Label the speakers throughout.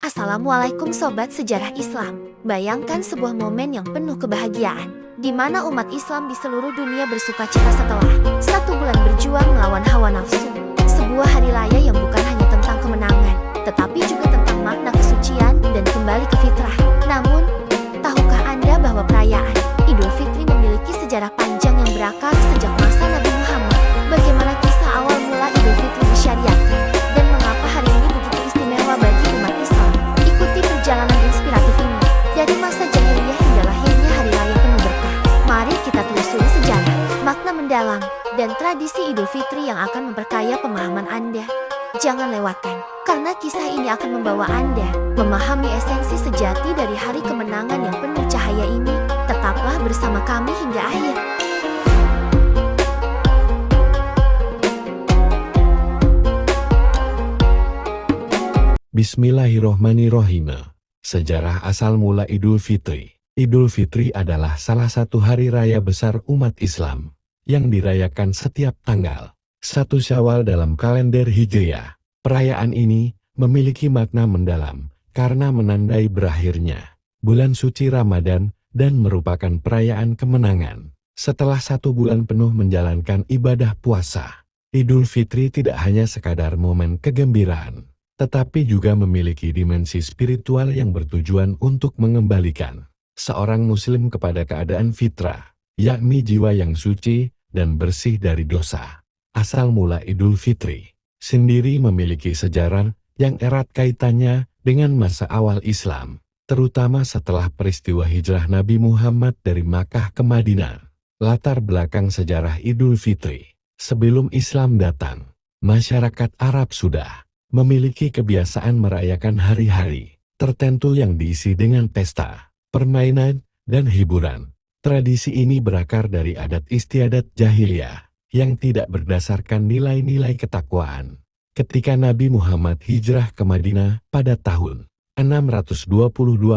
Speaker 1: Assalamualaikum Sobat Sejarah Islam. Bayangkan sebuah momen yang penuh kebahagiaan, di mana umat Islam di seluruh dunia bersukacita setelah 1 bulan berjuang melawan hawa nafsu. Sebuah hari raya yang bukan hanya tentang kemenangan, tetapi juga tentang makna kesucian dan kembali ke fitrah. Namun, tahukah Anda bahwa perayaan Idul Fitri memiliki sejarah panjang yang berakar sejak masa Nabi Muhammad? Bagaimana kisah awal mula Idul Fitri disyariatkan, dan mengapa hari ini begitu istimewa bagi umat Islam? Ikuti perjalanan inspiratif ini, dari masa jahiliyah hingga lahirnya hari raya penuh berkah. Mari kita telusuri sejarah, makna mendalam, dan tradisi Idul Fitri yang akan memperkaya pemahaman Anda. Jangan lewatkan, karena kisah ini akan membawa Anda memahami esensi sejati dari hari kemenangan yang penuh cahaya ini. Tetaplah bersama kami hingga akhir.
Speaker 2: Bismillahirrohmanirrohim. Sejarah asal mula Idul Fitri. Idul Fitri adalah salah satu hari raya besar umat Islam yang dirayakan setiap tanggal 1 Syawal dalam kalender Hijriah. Perayaan ini memiliki makna mendalam karena menandai berakhirnya bulan suci Ramadan dan merupakan perayaan kemenangan. Setelah 1 bulan penuh menjalankan ibadah puasa, Idul Fitri tidak hanya sekadar momen kegembiraan, tetapi juga memiliki dimensi spiritual yang bertujuan untuk mengembalikan seorang muslim kepada keadaan fitrah, yakni jiwa yang suci dan bersih dari dosa. Asal mula Idul Fitri sendiri memiliki sejarah yang erat kaitannya dengan masa awal Islam, terutama setelah peristiwa hijrah Nabi Muhammad dari Makkah ke Madinah. Latar belakang sejarah Idul Fitri: sebelum Islam datang, masyarakat Arab sudah memiliki kebiasaan merayakan hari-hari tertentu yang diisi dengan pesta, permainan, dan hiburan. Tradisi ini berakar dari adat istiadat jahiliyah yang tidak berdasarkan nilai-nilai ketakwaan. Ketika Nabi Muhammad hijrah ke Madinah pada tahun 622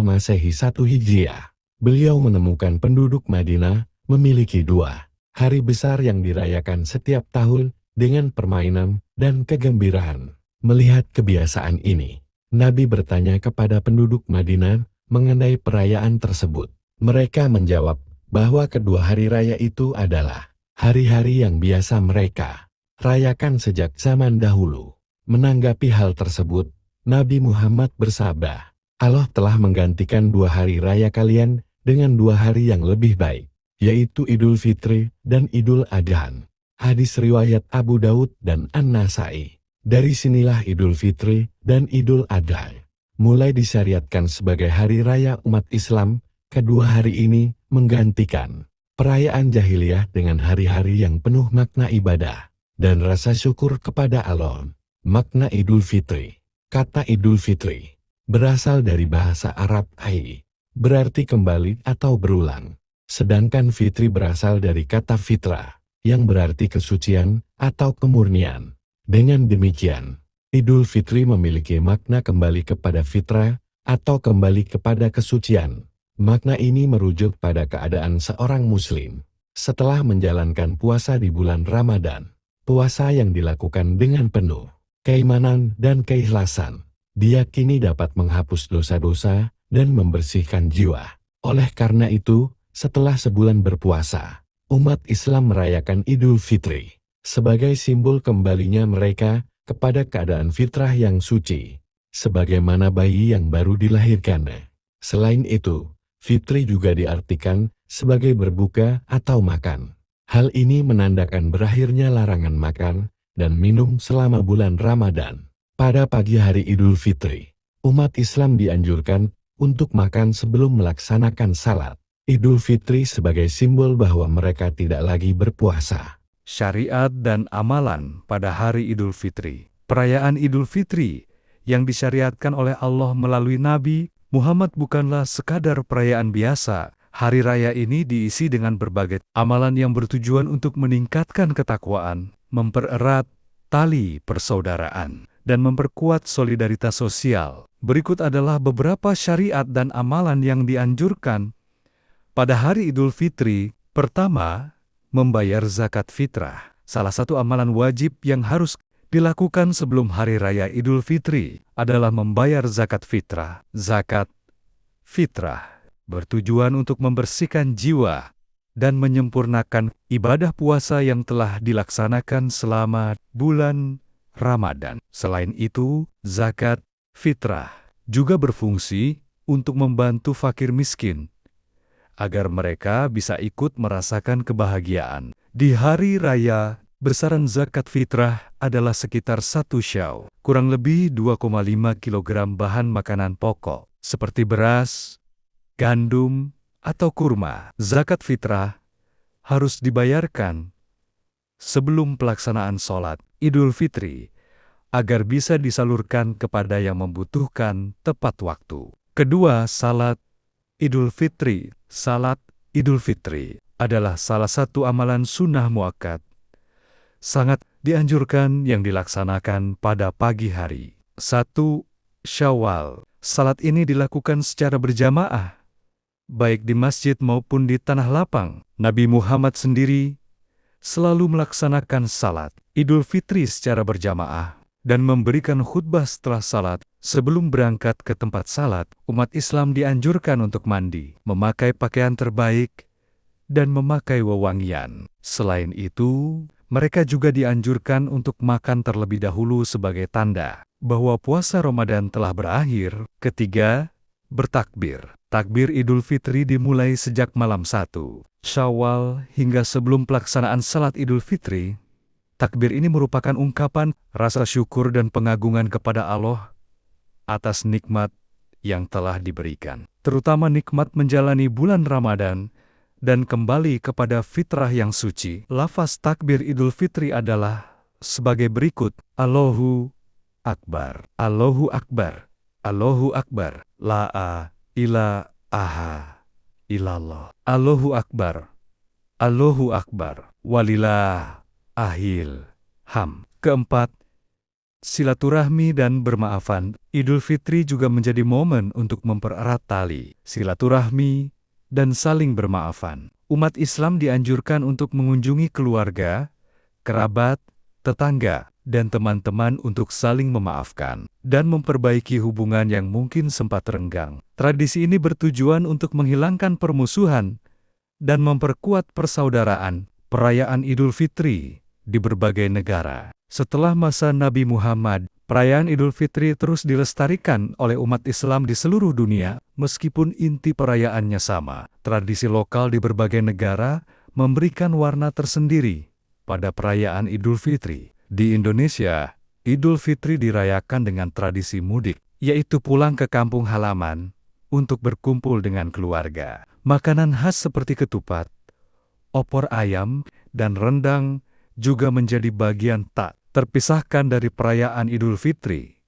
Speaker 2: Masehi 1 Hijriah, beliau menemukan penduduk Madinah memiliki 2 hari besar yang dirayakan setiap tahun dengan permainan dan kegembiraan. Melihat kebiasaan ini, Nabi bertanya kepada penduduk Madinah mengenai perayaan tersebut. Mereka menjawab bahwa kedua hari raya itu adalah hari-hari yang biasa mereka rayakan sejak zaman dahulu. Menanggapi hal tersebut, Nabi Muhammad bersabda, Allah telah menggantikan 2 hari raya kalian dengan 2 hari yang lebih baik, yaitu Idul Fitri dan Idul Adha. Hadis riwayat Abu Daud dan An-Nasai. Dari sinilah Idul Fitri dan Idul Adha mulai disyariatkan sebagai hari raya umat Islam. Kedua hari ini menggantikan perayaan jahiliyah dengan hari-hari yang penuh makna ibadah dan rasa syukur kepada Allah. Makna Idul Fitri. Kata Idul Fitri berasal dari bahasa Arab ai, berarti kembali atau berulang. Sedangkan fitri berasal dari kata fitrah, yang berarti kesucian atau kemurnian. Dengan demikian, Idul Fitri memiliki makna kembali kepada fitrah atau kembali kepada kesucian. Makna ini merujuk pada keadaan seorang muslim setelah menjalankan puasa di bulan Ramadan. Puasa yang dilakukan dengan penuh keimanan dan keikhlasan diyakini dapat menghapus dosa-dosa dan membersihkan jiwa. Oleh karena itu, setelah sebulan berpuasa, umat Islam merayakan Idul Fitri sebagai simbol kembalinya mereka kepada keadaan fitrah yang suci, sebagaimana bayi yang baru dilahirkan. Selain itu, Fitri juga diartikan sebagai berbuka atau makan. Hal ini menandakan berakhirnya larangan makan dan minum selama bulan Ramadan. Pada pagi hari Idul Fitri, umat Islam dianjurkan untuk makan sebelum melaksanakan salat. Idul Fitri sebagai simbol bahwa mereka tidak lagi berpuasa.
Speaker 3: Syariat dan amalan pada hari Idul Fitri. Perayaan Idul Fitri yang disyariatkan oleh Allah melalui Nabi Muhammad bukanlah sekadar perayaan biasa. Hari raya ini diisi dengan berbagai amalan yang bertujuan untuk meningkatkan ketakwaan, mempererat tali persaudaraan, dan memperkuat solidaritas sosial. Berikut adalah beberapa syariat dan amalan yang dianjurkan pada hari Idul Fitri. Pertama, membayar zakat fitrah. Salah satu amalan wajib yang harus dilakukan sebelum Hari Raya Idul Fitri adalah membayar zakat fitrah. Zakat fitrah bertujuan untuk membersihkan jiwa dan menyempurnakan ibadah puasa yang telah dilaksanakan selama bulan Ramadan. Selain itu, zakat fitrah juga berfungsi untuk membantu fakir miskin, agar mereka bisa ikut merasakan kebahagiaan. Di hari raya, besaran zakat fitrah adalah sekitar 1 syau, kurang lebih 2,5 kg bahan makanan pokok, seperti beras, gandum, atau kurma. Zakat fitrah harus dibayarkan sebelum pelaksanaan sholat Idul Fitri, agar bisa disalurkan kepada yang membutuhkan tepat waktu. Kedua, salat Idul Fitri. Salat Idul Fitri adalah salah satu amalan sunnah muakkad, sangat dianjurkan yang dilaksanakan pada pagi hari. 1 Syawal. Salat ini dilakukan secara berjamaah, baik di masjid maupun di tanah lapang. Nabi Muhammad sendiri selalu melaksanakan salat Idul Fitri secara berjamaah dan memberikan khutbah setelah salat. Sebelum berangkat ke tempat salat, umat Islam dianjurkan untuk mandi, memakai pakaian terbaik, dan memakai wewangian. Selain itu, mereka juga dianjurkan untuk makan terlebih dahulu sebagai tanda bahwa puasa Ramadan telah berakhir. Ketiga, bertakbir. Takbir Idul Fitri dimulai sejak malam 1 Syawal hingga sebelum pelaksanaan salat Idul Fitri. Takbir ini merupakan ungkapan rasa syukur dan pengagungan kepada Allah atas nikmat yang telah diberikan, terutama nikmat menjalani bulan Ramadan dan kembali kepada fitrah yang suci. Lafaz takbir Idul Fitri adalah sebagai berikut: Allahu Akbar, Allahu Akbar, Allahu Akbar, La ilaha illallah, Allahu Akbar, Allahu Akbar, walillahil hamd. Keempat, silaturahmi dan bermaafan. Idul Fitri juga menjadi momen untuk mempererat tali silaturahmi dan saling bermaafan. Umat Islam dianjurkan untuk mengunjungi keluarga, kerabat, tetangga, dan teman-teman untuk saling memaafkan dan memperbaiki hubungan yang mungkin sempat renggang. Tradisi ini bertujuan untuk menghilangkan permusuhan dan memperkuat persaudaraan. Perayaan Idul Fitri di berbagai negara. Setelah masa Nabi Muhammad, perayaan Idul Fitri terus dilestarikan oleh umat Islam di seluruh dunia, meskipun inti perayaannya sama. Tradisi lokal di berbagai negara memberikan warna tersendiri pada perayaan Idul Fitri. Di Indonesia, Idul Fitri dirayakan dengan tradisi mudik, yaitu pulang ke kampung halaman untuk berkumpul dengan keluarga. Makanan khas seperti ketupat, opor ayam, dan rendang juga menjadi bagian tak terpisahkan dari perayaan Idul Fitri.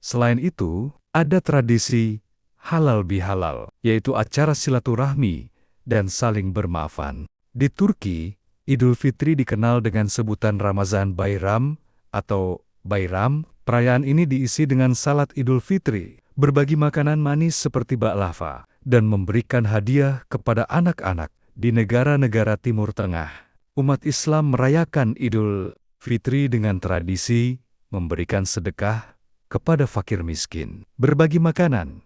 Speaker 3: Selain itu, ada tradisi halal bihalal, yaitu acara silaturahmi dan saling bermaafan. Di Turki, Idul Fitri dikenal dengan sebutan Ramazan Bayram atau Bayram. Perayaan ini diisi dengan salat Idul Fitri, berbagi makanan manis seperti baklava, dan memberikan hadiah kepada anak-anak. Di negara-negara Timur Tengah, umat Islam merayakan Idul Fitri dengan tradisi memberikan sedekah kepada fakir miskin, berbagi makanan,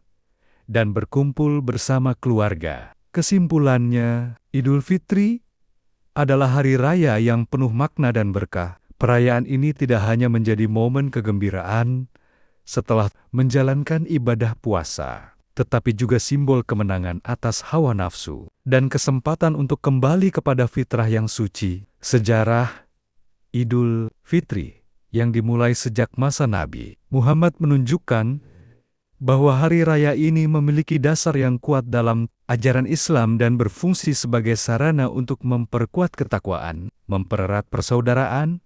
Speaker 3: dan berkumpul bersama keluarga. Kesimpulannya, Idul Fitri adalah hari raya yang penuh makna dan berkah. Perayaan ini tidak hanya menjadi momen kegembiraan setelah menjalankan ibadah puasa, tetapi juga simbol kemenangan atas hawa nafsu dan kesempatan untuk kembali kepada fitrah yang suci. Sejarah Idul Fitri yang dimulai sejak masa Nabi Muhammad menunjukkan bahwa hari raya ini memiliki dasar yang kuat dalam ajaran Islam dan berfungsi sebagai sarana untuk memperkuat ketakwaan, mempererat persaudaraan,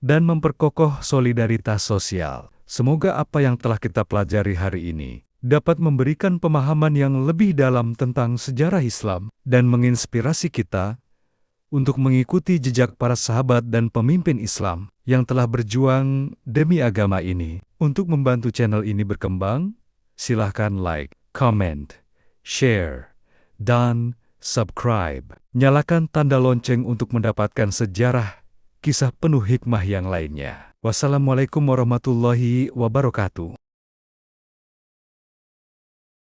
Speaker 3: dan memperkokoh solidaritas sosial. Semoga apa yang telah kita pelajari hari ini dapat memberikan pemahaman yang lebih dalam tentang sejarah Islam dan menginspirasi kita untuk mengikuti jejak para sahabat dan pemimpin Islam yang telah berjuang demi agama ini. Untuk membantu channel ini berkembang, silahkan like, comment, share, dan subscribe. Nyalakan tanda lonceng untuk mendapatkan sejarah kisah penuh hikmah yang lainnya. Wassalamualaikum warahmatullahi wabarakatuh.